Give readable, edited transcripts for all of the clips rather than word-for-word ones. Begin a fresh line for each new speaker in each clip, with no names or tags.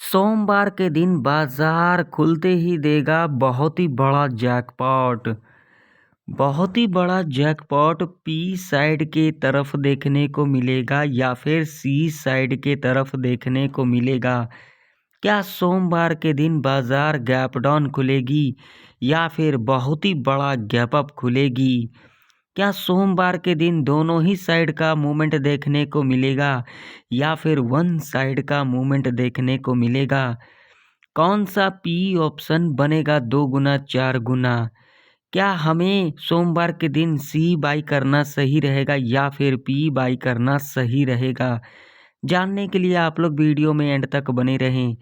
सोमवार के दिन बाजार खुलते ही देगा बहुत ही बड़ा जैकपॉट। बहुत ही बड़ा जैकपॉट पी साइड के तरफ देखने को मिलेगा या फिर सी साइड के तरफ देखने को मिलेगा। क्या सोमवार के दिन बाजार गैप डाउन खुलेगी या फिर बहुत ही बड़ा गैप अप खुलेगी? क्या सोमवार के दिन दोनों ही साइड का मूवमेंट देखने को मिलेगा या फिर वन साइड का मूवमेंट देखने को मिलेगा? कौन सा पी ऑप्शन बनेगा 2 गुना 4 गुना? क्या हमें सोमवार के दिन सी बाई करना सही रहेगा या फिर पी बाई करना सही रहेगा? जानने के लिए आप लोग वीडियो में एंड तक बने रहें।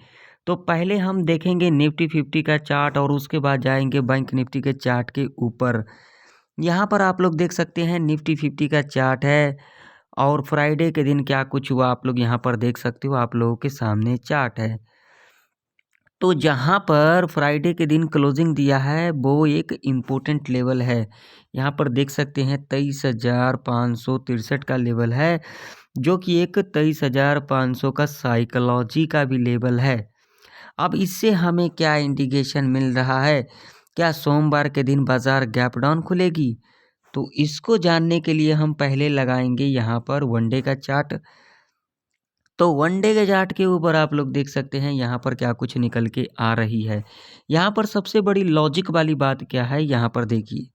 तो पहले हम देखेंगे निफ्टी 50 का चार्ट और उसके बाद जाएंगे बैंक निफ्टी के चार्ट के ऊपर। यहाँ पर आप लोग देख सकते हैं निफ्टी 50 का चार्ट है और फ्राइडे के दिन क्या कुछ हुआ आप लोग यहाँ पर देख सकते हो। आप लोगों के सामने चार्ट है। तो जहाँ पर फ्राइडे के दिन क्लोजिंग दिया है वो एक इम्पोर्टेंट लेवल है। यहाँ पर देख सकते हैं 23,563 का लेवल है, जो कि एक 23,500 का साइकोलॉजी का भी लेवल है। अब इससे हमें क्या इंडिकेशन मिल रहा है? क्या सोमवार के दिन बाजार गैप डाउन खुलेगी? तो इसको जानने के लिए हम पहले लगाएंगे यहाँ पर वनडे का चार्ट। तो वनडे के चार्ट के ऊपर आप लोग देख सकते हैं यहाँ पर क्या कुछ निकल के आ रही है। यहाँ पर सबसे बड़ी लॉजिक वाली बात क्या है, यहाँ पर देखिए।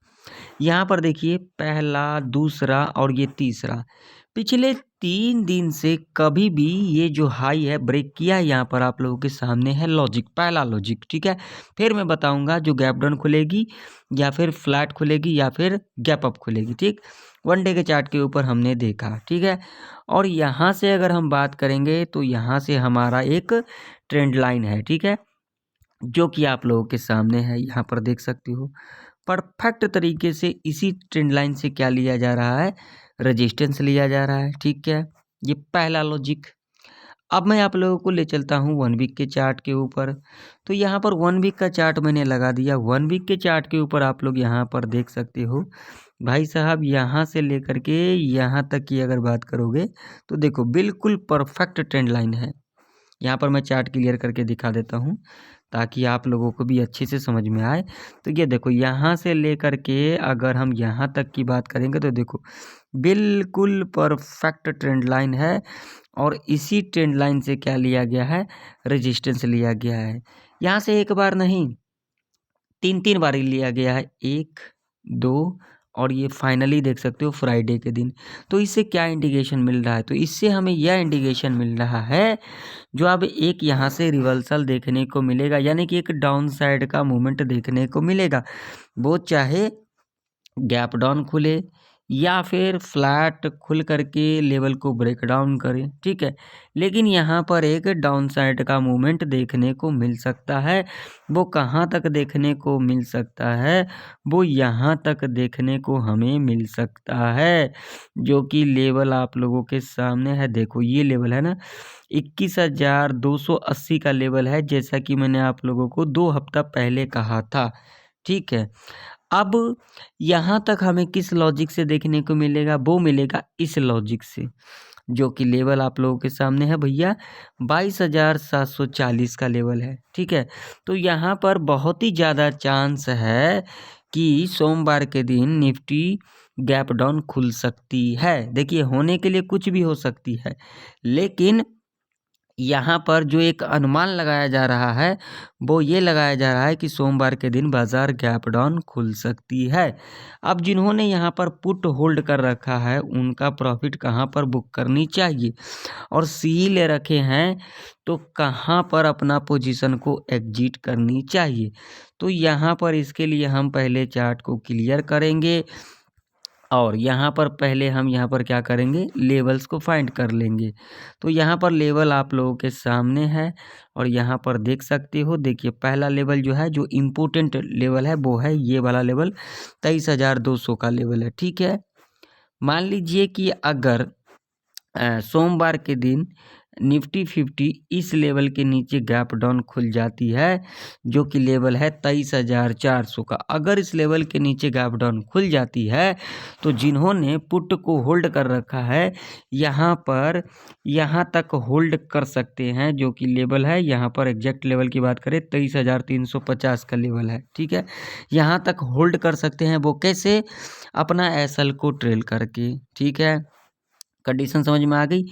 यहाँ पर देखिए पहला, दूसरा और ये तीसरा, पिछले 3 दिन से कभी भी ये जो हाई है ब्रेक किया है, यहाँ पर आप लोगों के सामने है लॉजिक, पहला लॉजिक, ठीक है। फिर मैं बताऊंगा जो गैप डाउन खुलेगी या फिर फ्लैट खुलेगी या फिर गैप अप खुलेगी, ठीक। वनडे के चार्ट के ऊपर हमने देखा, ठीक है। और यहाँ से अगर हम बात करेंगे तो यहाँ से हमारा एक ट्रेंड लाइन है, ठीक है, जो कि आप लोगों के सामने है, यहाँ पर देख सकते हो। परफेक्ट तरीके से इसी ट्रेंड लाइन से क्या लिया जा रहा है, रेजिस्टेंस लिया जा रहा है, ठीक है। ये पहला लॉजिक। अब मैं आप लोगों को ले चलता हूँ 1 वीक के चार्ट के ऊपर। तो यहाँ पर 1 वीक का चार्ट मैंने लगा दिया। 1 वीक के चार्ट के ऊपर आप लोग यहाँ पर देख सकते हो भाई साहब, यहाँ से लेकर के यहाँ तक की अगर बात करोगे तो देखो बिल्कुल परफेक्ट ट्रेंड लाइन है। यहाँ पर मैं चार्ट क्लियर करके दिखा देता हूँ ताकि आप लोगों को भी अच्छे से समझ में आए। तो ये देखो यहाँ से लेकर के अगर हम यहाँ तक की बात करेंगे तो देखो बिल्कुल परफेक्ट ट्रेंड लाइन है और इसी ट्रेंड लाइन से क्या लिया गया है, रेजिस्टेंस लिया गया है। यहाँ से एक बार नहीं 3 बार लिया गया है, 1, 2 और ये फाइनली देख सकते हो फ्राइडे के दिन। तो इससे क्या इंडिकेशन मिल रहा है? तो इससे हमें यह इंडिकेशन मिल रहा है जो अब एक यहाँ से रिवर्सल देखने को मिलेगा, यानी कि एक डाउन साइड का मूवमेंट देखने को मिलेगा। वो चाहे गैप डाउन खुले या फिर फ्लैट खुल करके लेवल को ब्रेक डाउन करे, ठीक है। लेकिन यहाँ पर एक डाउन साइड का मूवमेंट देखने को मिल सकता है। वो कहाँ तक देखने को मिल सकता है? वो यहाँ तक देखने को हमें मिल सकता है, जो कि लेवल आप लोगों के सामने है। देखो ये लेवल है ना 21,280 का लेवल है, जैसा कि मैंने आप लोगों को 2 हफ्ता पहले कहा था, ठीक है। अब यहाँ तक हमें किस लॉजिक से देखने को मिलेगा? वो मिलेगा इस लॉजिक से, जो कि लेवल आप लोगों के सामने है भैया 22,740 का लेवल है, ठीक है। तो यहाँ पर बहुत ही ज़्यादा चांस है कि सोमवार के दिन निफ्टी गैप डाउन खुल सकती है। देखिए होने के लिए कुछ भी हो सकती है, लेकिन यहाँ पर जो एक अनुमान लगाया जा रहा है वो ये लगाया जा रहा है कि सोमवार के दिन बाजार गैप डाउन खुल सकती है। अब जिन्होंने यहाँ पर पुट होल्ड कर रखा है उनका प्रॉफिट कहाँ पर बुक करनी चाहिए, और सी ले रखे हैं तो कहाँ पर अपना पोजीशन को एग्जिट करनी चाहिए। तो यहाँ पर इसके लिए हम पहले चार्ट को क्लियर करेंगे और यहाँ पर पहले हम यहाँ पर क्या करेंगे, लेवल्स को फाइंड कर लेंगे। तो यहाँ पर लेवल आप लोगों के सामने है और यहाँ पर देख सकते हो। देखिए पहला लेवल जो है, जो इम्पोर्टेंट लेवल है वो है ये वाला लेवल 23,200 का लेवल है, ठीक है। मान लीजिए कि अगर सोमवार के दिन निफ्टी 50 इस लेवल के नीचे गैप डाउन खुल जाती है जो कि लेवल है 23,400 का। अगर इस लेवल के नीचे गैप डाउन खुल जाती है तो जिन्होंने पुट को होल्ड कर रखा है यहाँ तक होल्ड कर सकते हैं, जो कि लेवल है यहाँ पर एग्जैक्ट लेवल की बात करें 23,350 का लेवल है। ठीक है, यहाँ तक होल्ड कर सकते हैं। वो कैसे? अपना एसएल को ट्रेल करके। ठीक है, कंडीशन समझ में आ गई।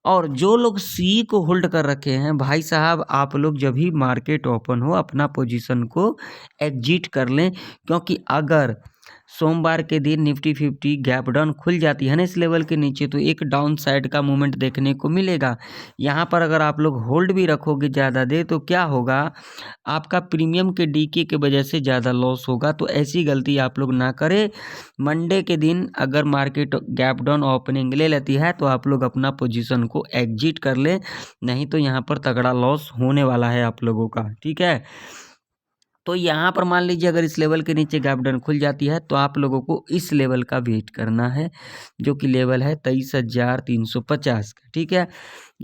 और जो लोग सी को होल्ड कर रखे हैं भाई साहब, आप लोग जब भी मार्केट ओपन हो अपना पोजीशन को एग्जिट कर लें, क्योंकि अगर सोमवार के दिन निफ्टी 50 गैप डाउन खुल जाती है ना इस लेवल के नीचे, तो एक डाउन साइड का मूवमेंट देखने को मिलेगा। यहाँ पर अगर आप लोग होल्ड भी रखोगे ज़्यादा देर तो क्या होगा, आपका प्रीमियम के डीके के वजह से ज़्यादा लॉस होगा। तो ऐसी गलती आप लोग ना करें। मंडे के दिन अगर मार्केट गैप डाउन ओपनिंग ले लेती है तो आप लोग अपना पोजीशन को एग्जिट कर लें, नहीं तो यहाँ पर तगड़ा लॉस होने वाला है आप लोगों का। ठीक है, तो यहाँ पर मान लीजिए अगर इस लेवल के नीचे गैप डाउन खुल जाती है तो आप लोगों को इस लेवल का वेट करना है, जो कि लेवल है 23,350 का। ठीक है,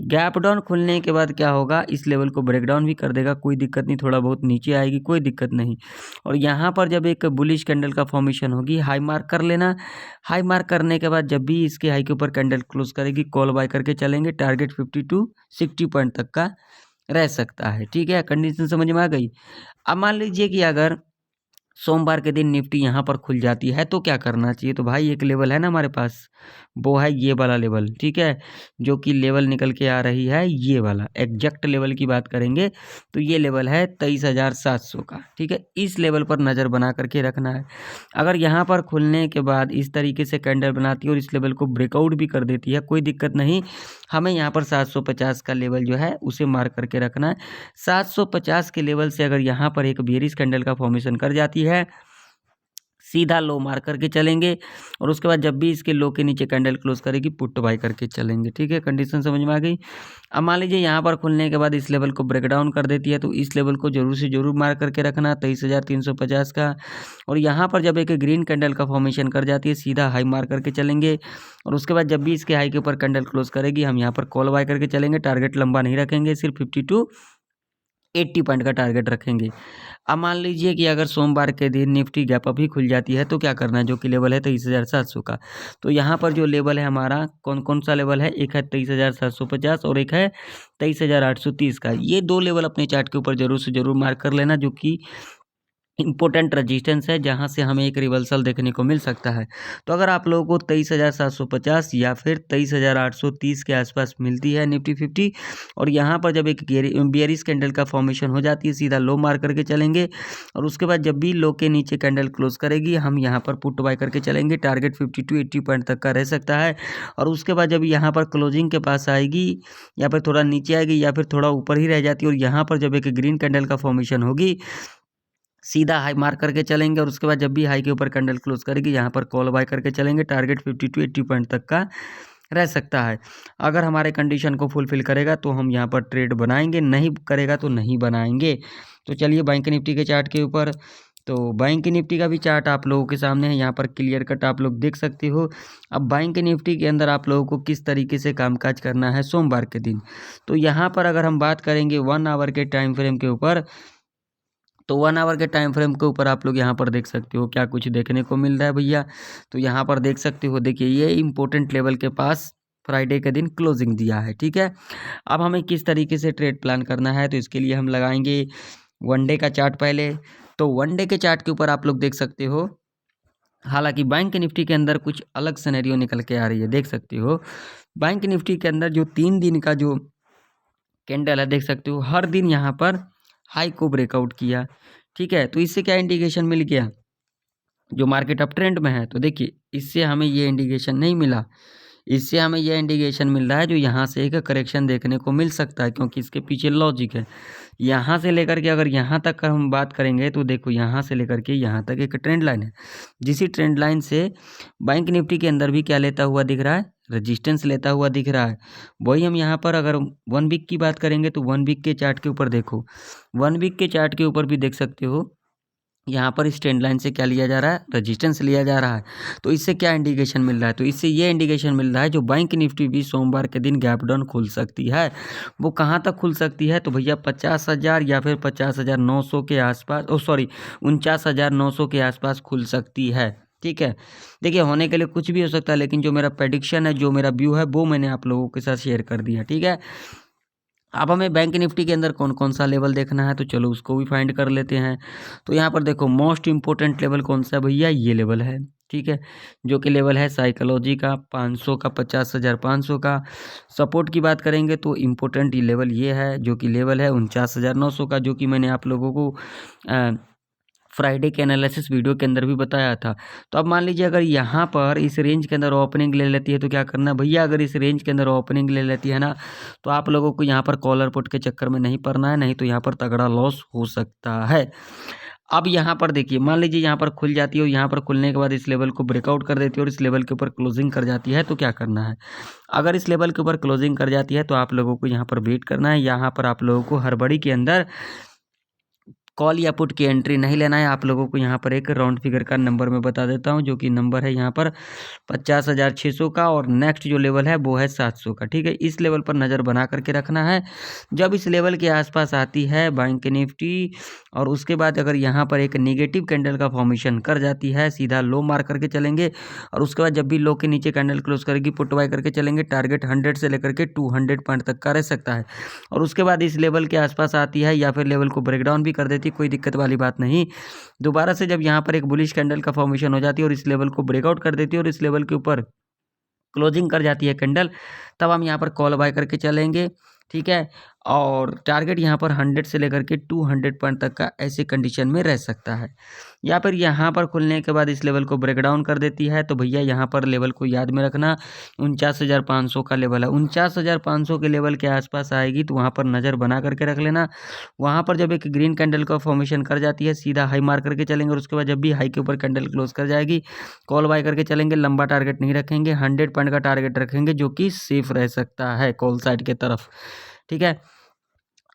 गैप डाउन खुलने के बाद क्या होगा, इस लेवल को ब्रेक डाउन भी कर देगा, कोई दिक्कत नहीं, थोड़ा बहुत नीचे आएगी, कोई दिक्कत नहीं। और यहाँ पर जब एक बुलिश कैंडल का फॉर्मेशन होगी, हाई मार्क कर लेना। हाई मार्क करने के बाद जब भी इसके हाई के ऊपर कैंडल क्लोज करेगी, कॉल बाय करके चलेंगे। टारगेट 50 to 60 पॉइंट तक का रह सकता है। ठीक है, कंडीशन समझ में आ गई। अब मान लीजिए कि अगर सोमवार के दिन निफ्टी यहाँ पर खुल जाती है तो क्या करना चाहिए। तो भाई एक लेवल है ना हमारे पास, वो है ये वाला लेवल। ठीक है, जो कि लेवल निकल के आ रही है ये वाला, एग्जैक्ट लेवल की बात करेंगे तो ये लेवल है 23,700 का। ठीक है, इस लेवल पर नज़र बना करके रखना है। अगर यहाँ पर खुलने के बाद इस तरीके से कैंडल बनाती है और इस लेवल को ब्रेकआउट भी कर देती है, कोई दिक्कत नहीं, हमें यहाँ पर 750 का लेवल जो है उसे मार्क करके रखना है। 750 के लेवल से अगर यहाँ पर एक बेयरिश कैंडल का फॉर्मेशन कर जाती है, सीधा लो मार करके चलेंगे और उसके बाद जब भी इसके लो के नीचे कैंडल क्लोज करेगी पुट बाय करके चलेंगे। ठीक है, कंडीशन समझ में आ गई। अब मान लीजिए यहाँ पर खुलने के बाद इस लेवल को ब्रेक डाउन कर देती है तो इस लेवल को जरूर से जरूर मार करके रखना 23,350 का। और यहाँ पर जब एक ग्रीन कैंडल का फॉर्मेशन कर जाती है सीधा हाई मार करके चलेंगे और उसके बाद जब भी इसके हाई के ऊपर कैंडल क्लोज करेगी हम यहाँ पर कॉल बाय करके चलेंगे। टारगेट लंबा नहीं रखेंगे, सिर्फ 50 to 80 पॉइंट का टारगेट रखेंगे। अब मान लीजिए कि अगर सोमवार के दिन निफ्टी गैप अप ही खुल जाती है तो क्या करना है, जो कि लेवल है 23,700 का। तो यहाँ पर जो लेवल है हमारा कौन कौन सा लेवल है, एक है 23,750 और एक है 23,830 का। ये दो लेवल अपने चार्ट के ऊपर जरूर से जरूर मार्क कर लेना, जो कि इंपॉर्टेंट रजिस्टेंस है जहां से हमें एक रिवर्सल देखने को मिल सकता है। तो अगर आप लोगों को 23,750 या फिर 23,830 के आसपास मिलती है निफ्टी 50 और यहाँ पर जब एक बियरिश कैंडल का फॉर्मेशन हो जाती है सीधा लो मार करके चलेंगे और उसके बाद जब भी लो के नीचे कैंडल क्लोज करेगी हम यहाँ पर पुट बाय करके चलेंगे। टारगेट 50 to 80 पॉइंट तक का रह सकता है और उसके बाद जब यहाँ पर क्लोजिंग के पास आएगी या फिर थोड़ा नीचे आएगी या फिर थोड़ा ऊपर ही रह जाती है और यहाँ पर जब एक ग्रीन कैंडल का फॉर्मेशन होगी सीधा हाई मार्क करके चलेंगे और उसके बाद जब भी हाई के ऊपर कैंडल क्लोज करेगी यहाँ पर कॉल बाय करके चलेंगे। टारगेट 50 to 80 पॉइंट तक का रह सकता है। अगर हमारे कंडीशन को फुलफिल करेगा तो हम यहाँ पर ट्रेड बनाएंगे, नहीं करेगा तो नहीं बनाएंगे। तो चलिए बैंक निफ्टी के चार्ट के ऊपर, तो बैंक निफ्टी का भी चार्ट आप लोगों के सामने है, यहाँ पर क्लियर कट आप लोग देख सकते हो। अब बैंक निफ्टी के अंदर आप लोगों को किस तरीके से कामकाज करना है सोमवार के दिन, तो यहाँ पर अगर हम बात करेंगे 1 आवर के टाइम फ्रेम के ऊपर, तो 1 आवर के टाइम फ्रेम के ऊपर आप लोग यहाँ पर देख सकते हो क्या कुछ देखने को मिल रहा है भैया। तो यहाँ पर देख सकते हो, देखिए ये इम्पोर्टेंट लेवल के पास फ्राइडे के दिन क्लोजिंग दिया है। ठीक है, अब हमें किस तरीके से ट्रेड प्लान करना है, तो इसके लिए हम लगाएंगे वनडे का चार्ट पहले। तो वनडे के चार्ट के ऊपर आप लोग देख सकते हो, हालांकि बैंक निफ्टी के अंदर कुछ अलग सिनेरियो निकल के आ रही है। देख सकते हो बैंक निफ्टी के अंदर जो 3 दिन का जो कैंडल है देख सकते हो हर दिन यहाँ पर हाई को ब्रेकआउट किया। ठीक है, तो इससे क्या इंडिकेशन मिल गया, जो मार्केट अप ट्रेंड में है। तो देखिए इससे हमें ये इंडिकेशन नहीं मिला, इससे हमें यह इंडिकेशन मिल रहा है जो यहाँ से एक करेक्शन देखने को मिल सकता है, क्योंकि इसके पीछे लॉजिक है। यहाँ से लेकर के अगर यहाँ तक का हम बात करेंगे तो देखो यहाँ से लेकर के यहाँ तक एक ट्रेंड लाइन है, जिसी ट्रेंड लाइन से बैंक निफ्टी के अंदर भी क्या लेता हुआ दिख रहा है, रेजिस्टेंस लेता हुआ दिख रहा है। वही हम यहाँ पर अगर 1 वीक की बात करेंगे तो 1 वीक के चार्ट के ऊपर देखो, 1 वीक के चार्ट के ऊपर भी देख सकते हो यहाँ पर इस ट्रेंड लाइन से क्या लिया जा रहा है, रेजिस्टेंस लिया जा रहा है। तो इससे क्या इंडिकेशन मिल रहा है, तो इससे ये इंडिकेशन मिल रहा है जो बैंक निफ्टी भी सोमवार के दिन गैप डाउन खुल सकती है। वो कहाँ तक खुल सकती है, तो भैया 50,000 या फिर 50,900 के आसपास, 49,900 के आसपास खुल सकती है। ठीक है, देखिए होने के लिए कुछ भी हो सकता है, लेकिन जो मेरा प्रेडिक्शन है, जो मेरा व्यू है, वो मैंने आप लोगों के साथ शेयर कर दिया। ठीक है, अब हमें बैंक निफ्टी के अंदर कौन कौन सा लेवल देखना है, तो चलो उसको भी फाइंड कर लेते हैं। तो यहाँ पर देखो मोस्ट इंपॉर्टेंट लेवल कौन सा है भैया, ये लेवल है। ठीक है, जो कि लेवल है साइकोलॉजी का 500 का, 50,500 का। सपोर्ट की बात करेंगे तो इम्पोर्टेंट लेवल ये है, जो कि लेवल है 49,900 का, जो कि मैंने आप लोगों को फ्राइडे के एनालिसिस वीडियो के अंदर भी बताया था। तो अब मान लीजिए अगर यहाँ पर इस रेंज के अंदर ओपनिंग ले लेती है तो क्या करना है भैया, अगर इस रेंज के अंदर ओपनिंग ले लेती है ना, तो आप लोगों को यहाँ पर कॉलर पुट के चक्कर में नहीं पड़ना है, नहीं तो यहाँ पर तगड़ा लॉस हो सकता है। अब यहाँ पर देखिए, मान लीजिए यहाँ पर खुल जाती है और यहाँ पर खुलने के बाद इस लेवल को ब्रेकआउट कर देती है और इस लेवल के ऊपर क्लोजिंग कर जाती है, तो क्या करना है। अगर इस लेवल के ऊपर क्लोजिंग कर जाती है तो आप लोगों को यहाँ पर वेट करना है। यहाँ पर आप लोगों को हड़बड़ी के अंदर कॉल या पुट की एंट्री नहीं लेना है। आप लोगों को यहाँ पर एक राउंड फिगर का नंबर मैं बता देता हूँ, जो कि नंबर है यहाँ पर 50,600 का, और नेक्स्ट जो लेवल है वो है 700 का। ठीक है, इस लेवल पर नज़र बना करके रखना है। जब इस लेवल के आसपास आती है बैंक निफ्टी, और उसके बाद अगर यहाँ पर एक निगेटिव कैंडल का फॉर्मेशन कर जाती है, सीधा लो मार करके चलेंगे, और उसके बाद जब भी लो के नीचे कैंडल क्लोज करेगी पुट बाय करके चलेंगे। टारगेट 100 से लेकर के 200 पॉइंट तक का रह सकता है, और उसके बाद इस लेवल के आसपास आती है या फिर लेवल को ब्रेकडाउन भी कर देती है, कोई दिक्कत वाली बात नहीं। दोबारा से जब यहाँ पर एक बुलिश कैंडल का फॉर्मेशन हो जाती है और इस लेवल को ब्रेकआउट कर देती है और इस लेवल के ऊपर क्लोजिंग कर जाती है कैंडल, तब हम यहाँ पर कॉल बाय करके चलेंगे। ठीक है, और टारगेट यहाँ पर 100 से लेकर के 200 पॉइंट तक का ऐसे कंडीशन में रह सकता है। या फिर यहाँ पर खुलने के बाद इस लेवल को ब्रेक डाउन कर देती है, तो भैया यहाँ पर लेवल को याद में रखना, 49,500 का लेवल है। 49,500 के लेवल के आसपास आएगी तो वहाँ पर नज़र बना करके रख लेना। वहाँ पर जब एक ग्रीन कैंडल का फॉर्मेशन कर जाती है, सीधा हाई मार करके चलेंगे, और उसके बाद जब भी हाई के ऊपर कैंडल क्लोज कर जाएगी, कॉल बाय करके चलेंगे। लंबा टारगेट नहीं रखेंगे, 100 पॉइंट का टारगेट रखेंगे, जो कि सेफ रह सकता है कॉल साइड के तरफ। ठीक है,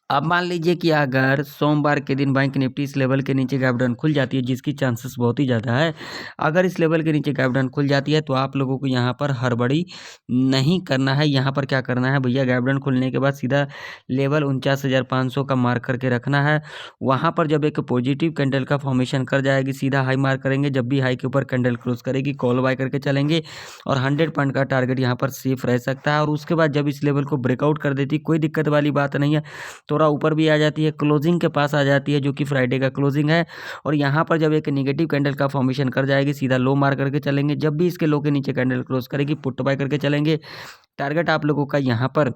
अब मान लीजिए कि अगर सोमवार के दिन बैंक निफ्टी इस लेवल के नीचे गैप डाउन खुल जाती है, जिसकी चांसेस बहुत ही ज़्यादा है, अगर इस लेवल के नीचे गैप डाउन खुल जाती है तो आप लोगों को यहाँ पर हड़बड़ी नहीं करना है। यहाँ पर क्या करना है भैया, गैप डाउन खुलने के बाद सीधा लेवल 49,500 का मार्क करके रखना है। वहाँ पर जब एक पॉजिटिव कैंडल का फॉर्मेशन कर जाएगी, सीधा हाई मार्क करेंगे। जब भी हाई के ऊपर कैंडल क्लोज करेगी, कॉल बाय करके चलेंगे, और 100 पॉइंट का टारगेट यहाँ पर सेफ रह सकता है। और उसके बाद जब इस लेवल को ब्रेकआउट कर देती, कोई दिक्कत वाली बात नहीं है, थोड़ा ऊपर भी आ जाती है, क्लोजिंग के पास आ जाती है, जो कि फ्राइडे का क्लोजिंग है। और यहाँ पर जब एक नेगेटिव कैंडल का फॉर्मेशन कर जाएगी, सीधा लो मार करके चलेंगे। जब भी इसके लो के नीचे कैंडल क्लोज करेगी, पुट बाय करके चलेंगे। टारगेट आप लोगों का यहाँ पर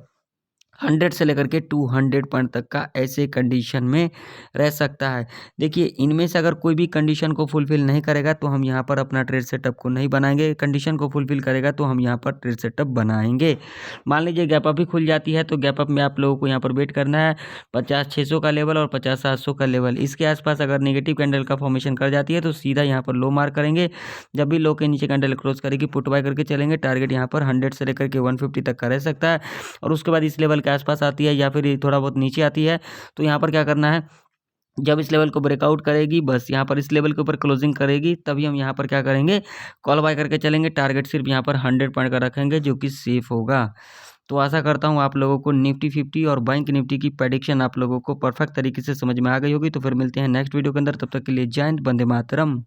100 से लेकर के 200 पॉइंट तक का ऐसे कंडीशन में रह सकता है। देखिए, इनमें से अगर कोई भी कंडीशन को फुलफ़िल नहीं करेगा तो हम यहाँ पर अपना ट्रेड सेटअप को नहीं बनाएंगे, कंडीशन को फुलफ़िल करेगा तो हम यहाँ पर ट्रेड सेटअप बनाएंगे। मान लीजिए गैप अप भी खुल जाती है, तो गैप अप में आप लोगों को यहाँ पर वेट करना है 50,600 का लेवल और 50,700 का लेवल। इसके आसपास अगर नेगेटिव कैंडल का फॉर्मेशन कर जाती है तो सीधा यहाँ पर लो मार्क करेंगे। जब भी लो के नीचे कैंडल क्लोज करेगी, पुट बाय करके चलेंगे। टारगेट यहाँ पर 100 से लेकर के 150 तक का रह सकता है, और उसके बाद इस लेवल के आसपास आती है या फिर ये थोड़ा बहुत नीचे आती है, तो यहाँ पर क्या करना है, जब इस लेवल को ब्रेकआउट करेगी, बस यहाँ पर इस लेवल के ऊपर क्लोजिंग करेगी, तभी हम यहाँ पर क्या करेंगे, कॉल बाय करके चलेंगे। टारगेट सिर्फ यहाँ पर 100 पॉइंट का रखेंगे, जो कि सेफ होगा। तो आशा करता हूँ आप लोगों को निफ्टी 50 और बैंक निफ्टी की प्रेडिक्शन आप लोगों को परफेक्ट तरीके से समझ में आ गई होगी। तो फिर मिलते हैं नेक्स्ट वीडियो के अंदर, तब तक के लिए जय हिंद, वंदे मातरम।